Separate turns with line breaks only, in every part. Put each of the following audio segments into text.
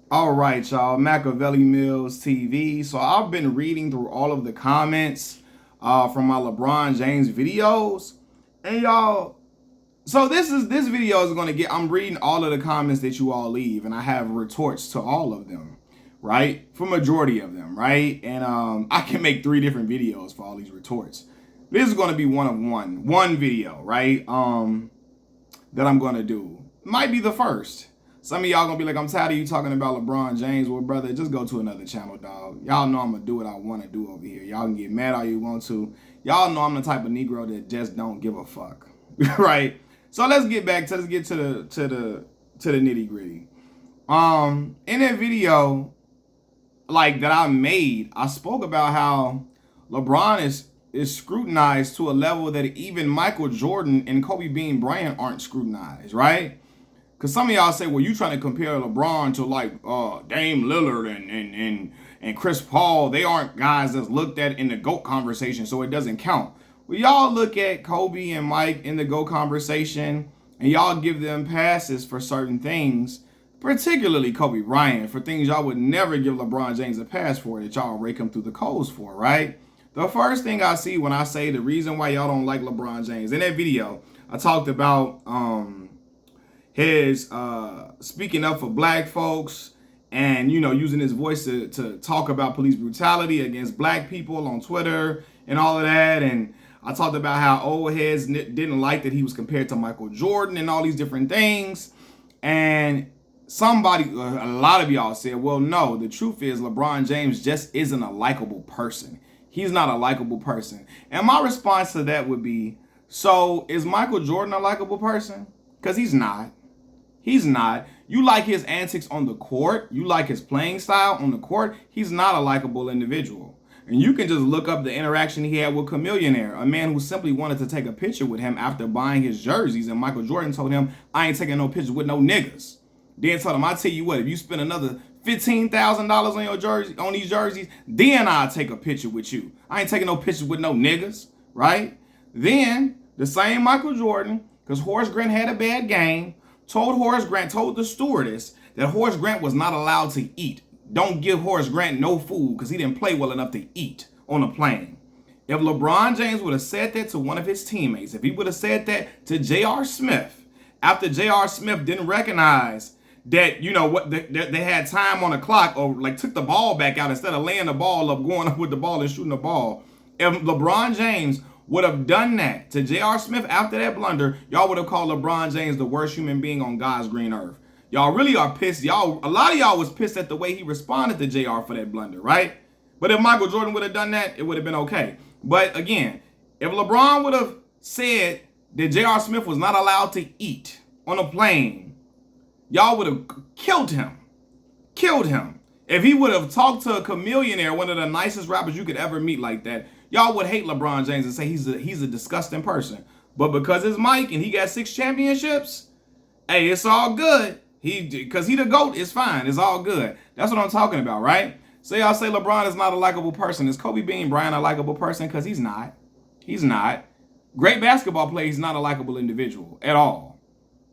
All right, y'all. Machiavelli Mills TV. So I've been reading through all of the comments from my LeBron James videos, and y'all. So this video is gonna get. I'm reading all of the comments that you all leave, and I have retorts to all of them, right? For majority of them, right? And I can make 3 different videos for all these retorts. This is gonna be one video, right? That I'm gonna do. Might be the first. Some of y'all gonna be like, I'm tired of you talking about LeBron James. Well, brother, just go to another channel, dog. Y'all know I'm gonna do what I want to do over here. Y'all can get mad all you want to. Y'all know I'm the type of Negro that just don't give a fuck, right? So let's get to the nitty gritty. In that video, like that I made, I spoke about how LeBron is scrutinized to a level that even Michael Jordan and Kobe Bean Bryant aren't scrutinized, right? Because some of y'all say, well, you trying to compare LeBron to like Dame Lillard and Chris Paul. They aren't guys that's looked at in the GOAT conversation, so it doesn't count. Well, y'all look at Kobe and Mike in the GOAT conversation, and y'all give them passes for certain things, particularly Kobe Bryant, for things y'all would never give LeBron James a pass for, that y'all rake him through the coals for, right? The first thing I see when I say the reason why y'all don't like LeBron James, in that video, I talked about his speaking up for black folks and, you know, using his voice to talk about police brutality against black people on Twitter and all of that. And I talked about how old heads didn't like that he was compared to Michael Jordan and all these different things. And a lot of y'all said, well, no, the truth is LeBron James just isn't a likable person. He's not a likable person. And my response to that would be, so is Michael Jordan a likable person? Because he's not. He's not. You like his antics on the court. You like his playing style on the court. He's not a likable individual. And you can just look up the interaction he had with Chameleonaire, a man who simply wanted to take a picture with him after buying his jerseys. And Michael Jordan told him, I ain't taking no pictures with no niggas. Then told him, I tell you what, if you spend another $15,000 on your jersey, on these jerseys, then I'll take a picture with you. I ain't taking no pictures with no niggas, right? Then the same Michael Jordan, because Horace Grant had a bad game, told the stewardess that Horace Grant was not allowed to eat. Don't give Horace Grant no food because he didn't play well enough to eat on a plane. If LeBron James would have said that to one of his teammates, if he would have said that to J.R. Smith, after J.R. Smith didn't recognize that, you know, what they had time on the clock, or like took the ball back out instead of laying the ball up, going up with the ball and shooting the ball. If LeBron James would have done that to J.R. Smith after that blunder, y'all would have called LeBron James the worst human being on God's green earth. Y'all really are pissed. A lot of y'all was pissed at the way he responded to JR for that blunder, right? But if Michael Jordan would have done that, it would have been okay. But again, if LeBron would have said that J.R. Smith was not allowed to eat on a plane, y'all would have killed him. Killed him. If he would have talked to a Chameleonaire, one of the nicest rappers you could ever meet like that, y'all would hate LeBron James and say he's a disgusting person. But because it's Mike and he got 6 championships, hey, it's all good. Because he the GOAT, it's fine. It's all good. That's what I'm talking about, right? So y'all say LeBron is not a likable person. Is Kobe Bean Bryant a likable person? Because he's not. He's not. Great basketball player, he's not a likable individual at all.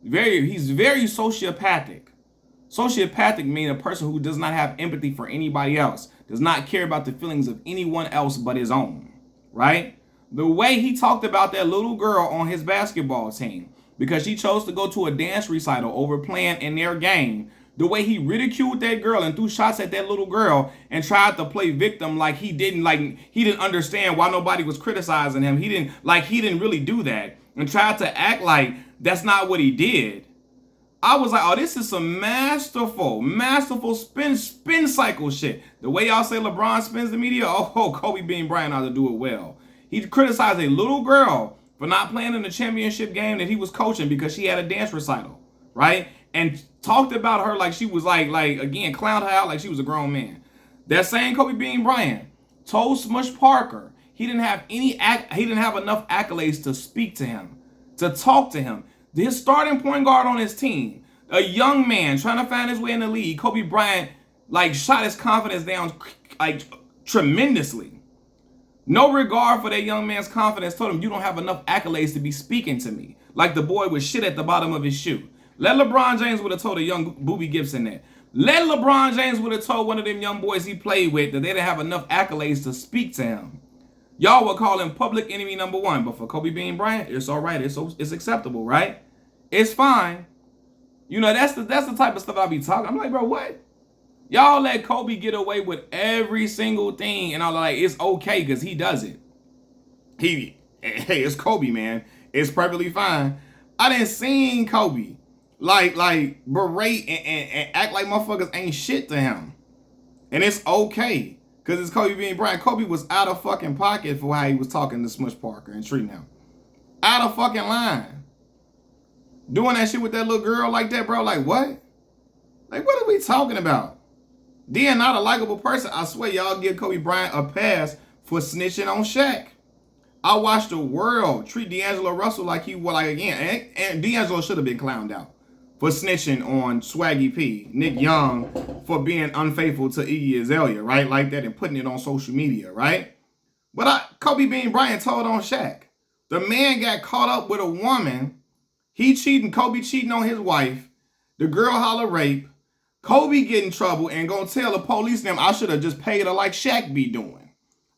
He's very sociopathic. Sociopathic means a person who does not have empathy for anybody else, does not care about the feelings of anyone else but his own, right? The way he talked about that little girl on his basketball team, because she chose to go to a dance recital over playing in their game, the way he ridiculed that girl and threw shots at that little girl and tried to play victim like he didn't understand why nobody was criticizing him. He didn't really do that, and tried to act like that's not what he did. I was like, oh, this is some masterful spin cycle shit. The way y'all say LeBron spins the media, oh, Kobe Bean Bryant ought to do it well. He criticized a little girl for not playing in the championship game that he was coaching because she had a dance recital, right? And talked about her like she was again, clowned her out like she was a grown man. That same Kobe Bean Bryant told Smush Parker he didn't have enough accolades to speak to him, to talk to him. His starting point guard on his team, a young man trying to find his way in the league, Kobe Bryant shot his confidence down tremendously. No regard for that young man's confidence, told him, you don't have enough accolades to be speaking to me. Like the boy with shit at the bottom of his shoe. Let LeBron James would have told a young Boobie Gibson that. Let LeBron James would have told one of them young boys he played with that they didn't have enough accolades to speak to him. Y'all would call him public enemy number one, but for Kobe Bean Bryant, it's all right. It's acceptable, right? It's fine. You know, that's the type of stuff I be talking. I'm like, bro, what? Y'all let Kobe get away with every single thing, and I'm like, it's okay because he does it. Hey, it's Kobe, man. It's perfectly fine. I didn't seen Kobe like berate and act like motherfuckers ain't shit to him, and it's okay because it's Kobe Bean Bryant. Kobe was out of fucking pocket for how he was talking to Smush Parker and treating him. Out of fucking line. Doing that shit with that little girl like that, bro. Like, what? Like, what are we talking about? Then not a likable person. I swear y'all give Kobe Bryant a pass for snitching on Shaq. I watched the world treat D'Angelo Russell like he was like again. And D'Angelo should have been clowned out for snitching on Swaggy P, Nick Young, for being unfaithful to Iggy Azalea, right? Like that, and putting it on social media, right? But Kobe Bean Bryant told on Shaq. The man got caught up with a woman. He cheating, Kobe cheating on his wife. The girl holler rape. Kobe get in trouble and gonna tell the police them I should have just paid her like Shaq be doing.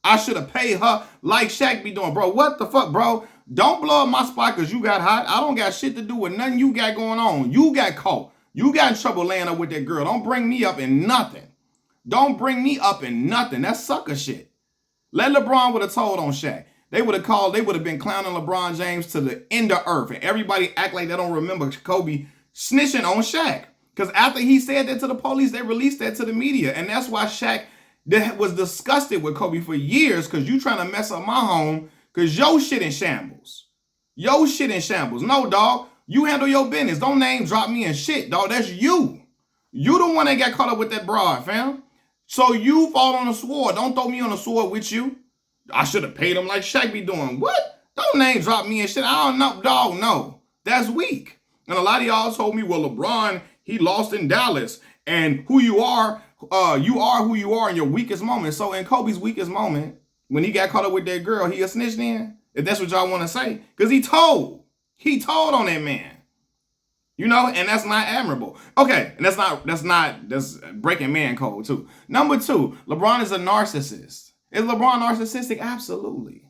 I should have paid her like Shaq be doing. Bro, what the fuck, bro? Don't blow up my spot because you got hot. I don't got shit to do with nothing you got going on. You got caught. You got in trouble laying up with that girl. Don't bring me up in nothing. Don't bring me up in nothing. That's sucker shit. Let LeBron would have told on Shaq. They would have been clowning LeBron James to the end of earth. And everybody act like they don't remember Kobe snitching on Shaq. Because after he said that to the police, they released that to the media. And that's why Shaq was disgusted with Kobe for years, because you trying to mess up my home because your shit in shambles. Your shit in shambles. No, dog. You handle your business. Don't name drop me and shit, dog. That's you. You the one that got caught up with that broad, fam. So you fall on the sword. Don't throw me on the sword with you. I should have paid him like Shaq be doing. What? Don't name drop me and shit. I don't know, dog. No. That's weak. And a lot of y'all told me, well, LeBron, he lost in Dallas. And who you are who you are in your weakest moment. So in Kobe's weakest moment, when he got caught up with that girl, he a snitch then? If that's what y'all want to say. Because he told on that man. You know, and that's not admirable. Okay, and that's breaking man code too. Number two, LeBron is a narcissist. Is LeBron narcissistic? Absolutely.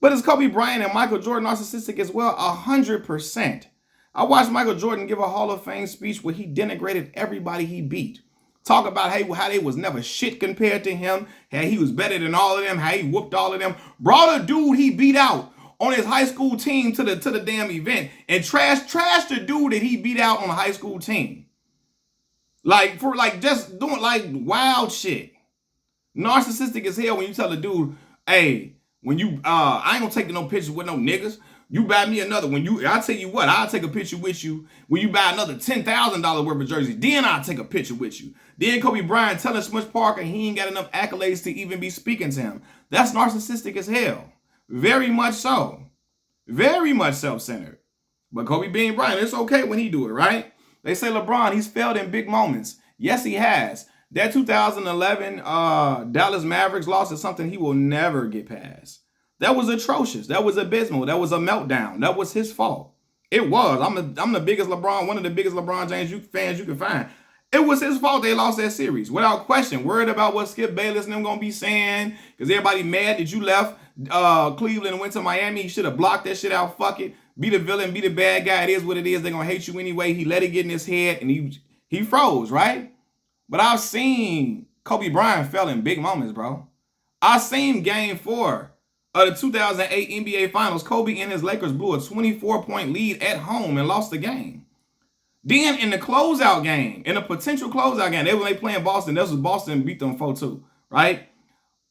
But is Kobe Bryant and Michael Jordan narcissistic as well? 100%. I watched Michael Jordan give a Hall of Fame speech where he denigrated everybody he beat. Talk about how they was never shit compared to him, how he was better than all of them, how he whooped all of them. Brought a dude he beat out on his high school team to the damn event and trashed the dude that he beat out on the high school team. Like, for like just doing like wild shit. Narcissistic as hell when you tell a dude, hey, when you I ain't gonna take no pictures with no niggas. You buy me another. I tell you what, I'll take a picture with you. When you buy another $10,000 worth of jersey, then I'll take a picture with you. Then Kobe Bryant telling Smush Parker he ain't got enough accolades to even be speaking to him. That's narcissistic as hell. Very much so. Very much self-centered. But Kobe Bean Bryant, it's okay when he do it, right? They say LeBron, he's failed in big moments. Yes, he has. That 2011 Dallas Mavericks loss is something he will never get past. That was atrocious. That was abysmal. That was a meltdown. That was his fault. It was. I'm the biggest LeBron, one of the biggest LeBron James fans you can find. It was his fault they lost that series. Without question. Worried about what Skip Bayless and them going to be saying. Because everybody mad that you left Cleveland and went to Miami. You should have blocked that shit out. Fuck it. Be the villain. Be the bad guy. It is what it is. They're going to hate you anyway. He let it get in his head and he froze, right? But I've seen Kobe Bryant fell in big moments, bro. I seen Game 4 of the 2008 NBA Finals. Kobe and his Lakers blew a 24-point lead at home and lost the game. Then in the closeout game, in a potential closeout game, when they playing Boston, this was Boston beat them 4-2, right?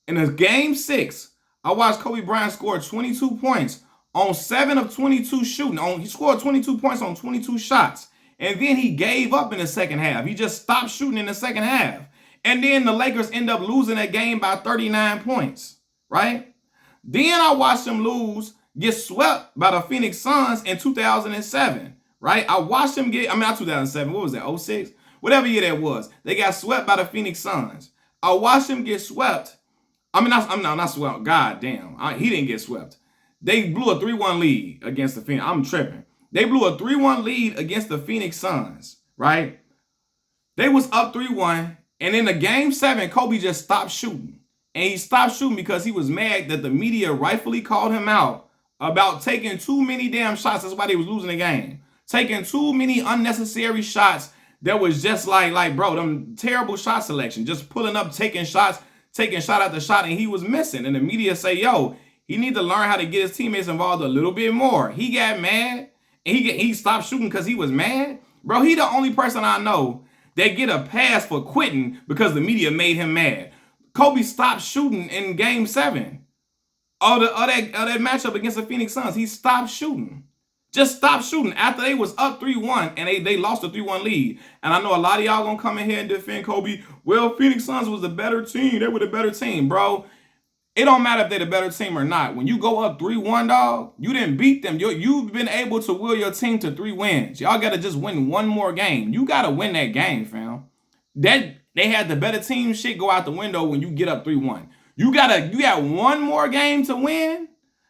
In the Game 6, I watched Kobe Bryant score 22 points on 7 of 22 shooting. He scored 22 points on 22 shots. And then he gave up in the second half. He just stopped shooting in the second half. And then the Lakers end up losing that game by 39 points, right? Then I watched them get swept by the Phoenix Suns in 2007, right? I watched them not 2007, what was that, 06? Whatever year that was. They got swept by the Phoenix Suns. I watched them get swept. Not swept. God damn. He didn't get swept. They blew a 3-1 lead against the Phoenix. I'm tripping. They blew a 3-1 lead against the Phoenix Suns, right? They was up 3-1, and in the game 7, Kobe just stopped shooting. And he stopped shooting because he was mad that the media rightfully called him out about taking too many damn shots. That's why they was losing the game. Taking too many unnecessary shots that was just like, bro, them terrible shot selection. Just pulling up, taking shot after shot, and he was missing. And the media say, yo, he need to learn how to get his teammates involved a little bit more. He got mad, and he stopped shooting because he was mad. Bro, he the only person I know that get a pass for quitting because the media made him mad. Kobe stopped shooting in game 7 of that matchup against the Phoenix Suns. He stopped shooting. Just stopped shooting after they was up 3-1 and they lost a 3-1 lead. And I know a lot of y'all gonna come in here and defend Kobe. Well, Phoenix Suns was the better team. They were the better team, bro. It don't matter if they're the better team or not. When you go up 3-1, dog, you didn't beat them. You've been able to will your team to 3 wins. Y'all got to just win one more game. You got to win that game, fam. They had the better team shit go out the window when you get up 3-1. You got one more game to win.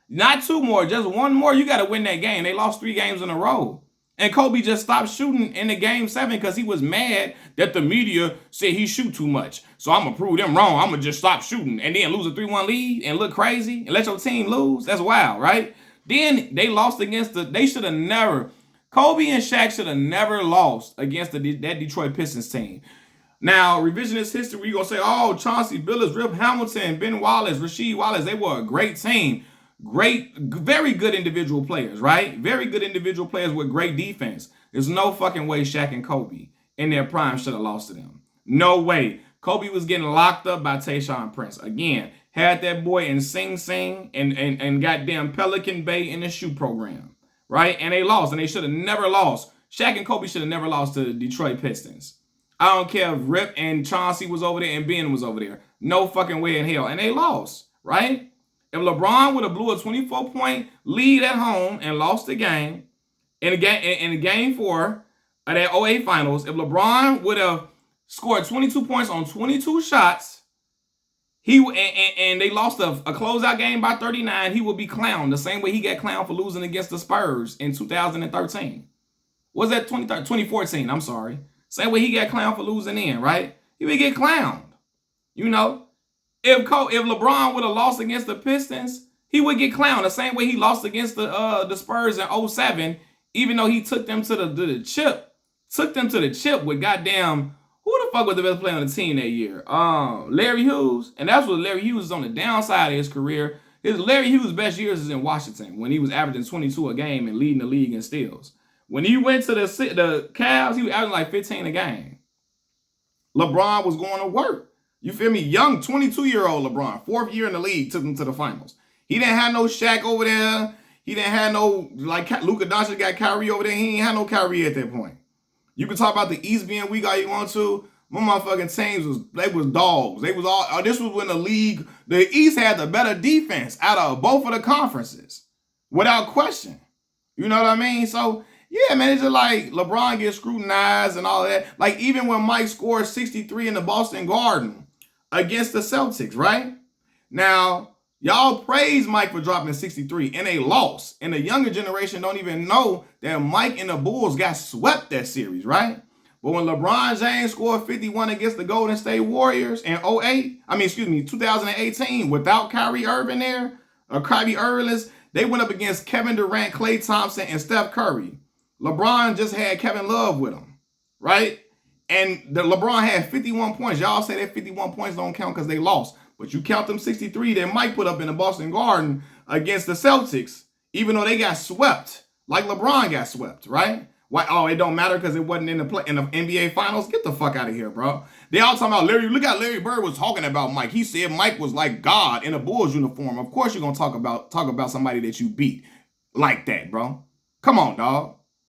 Not 2 more, just 1 more. You got to win that game. They lost 3 games in a row. And Kobe just stopped shooting in the game 7 because he was mad that the media said he shoot too much. So I'm going to prove them wrong. I'm going to just stop shooting and then lose a 3-1 lead and look crazy and let your team lose. That's wild, right? Then they lost against they should have never, Kobe and Shaq should have never lost against that Detroit Pistons team. Now, revisionist history, you're going to say, oh, Chauncey Billups, Rip Hamilton, Ben Wallace, Rasheed Wallace, they were a great team. Great, very good individual players, right? Very good individual players with great defense. There's no fucking way Shaq and Kobe in their prime should have lost to them. No way. Kobe was getting locked up by Tayshaun Prince. Again, had that boy in Sing Sing and goddamn Pelican Bay in the shoe program, right? And they lost, and they should have never lost. Shaq and Kobe should have never lost to the Detroit Pistons. I don't care if Rip and Chauncey was over there and Ben was over there. No fucking way in hell. And they lost, right? If LeBron would have blew a 24-point lead at home and lost the game in game 4 of that 08 finals, if LeBron would have scored 22 points on 22 shots, and they lost a closeout game by 39, he would be clowned the same way he got clowned for losing against the Spurs in 2013. Was that 2014? I'm sorry. Same way he got clowned for losing in, right? He would get clowned. You know? If LeBron would have lost against the Pistons, he would get clowned the same way he lost against the Spurs in 07, even though he took them to the chip. Took them to the chip with goddamn, who the fuck was the best player on the team that year? Larry Hughes. And that's what Larry Hughes is on the downside of his career. Larry Hughes' best years is in Washington when he was averaging 22 a game and leading the league in steals. When he went to the Cavs, he was averaging like 15 a game. LeBron was going to work. You feel me? Young 22-year-old LeBron, 4th year in the league, took them to the finals. He didn't have no Shaq over there. He didn't have no, like Luka Doncic got Kyrie over there. He ain't had no Kyrie at that point. You can talk about the East being weak all you want to. My motherfucking teams was dogs. They was all, this was when the East had the better defense out of both of the conferences. Without question. You know what I mean? So, yeah, man, it's just like LeBron gets scrutinized and all that. Like, even when Mike scored 63 in the Boston Garden against the Celtics, right? Now, y'all praise Mike for dropping 63 and they lost. And the younger generation don't even know that Mike and the Bulls got swept that series, right? But when LeBron James scored 51 against the Golden State Warriors in 2018, without Kyrie Irving there, or Kyrie Irving, they went up against Kevin Durant, Klay Thompson, and Steph Curry. LeBron just had Kevin Love with him, right? And LeBron had 51 points. Y'all say that 51 points don't count because they lost. But you count them 63 that Mike put up in the Boston Garden against the Celtics, even though they got swept, like LeBron got swept, right? Why? Oh, it don't matter because it wasn't in the NBA Finals? Get the fuck out of here, bro. They all talking about Larry. Look how Larry Bird was talking about Mike. He said Mike was like God in a Bulls uniform. Of course you're going to talk about somebody that you beat like that, bro. Come on, dog.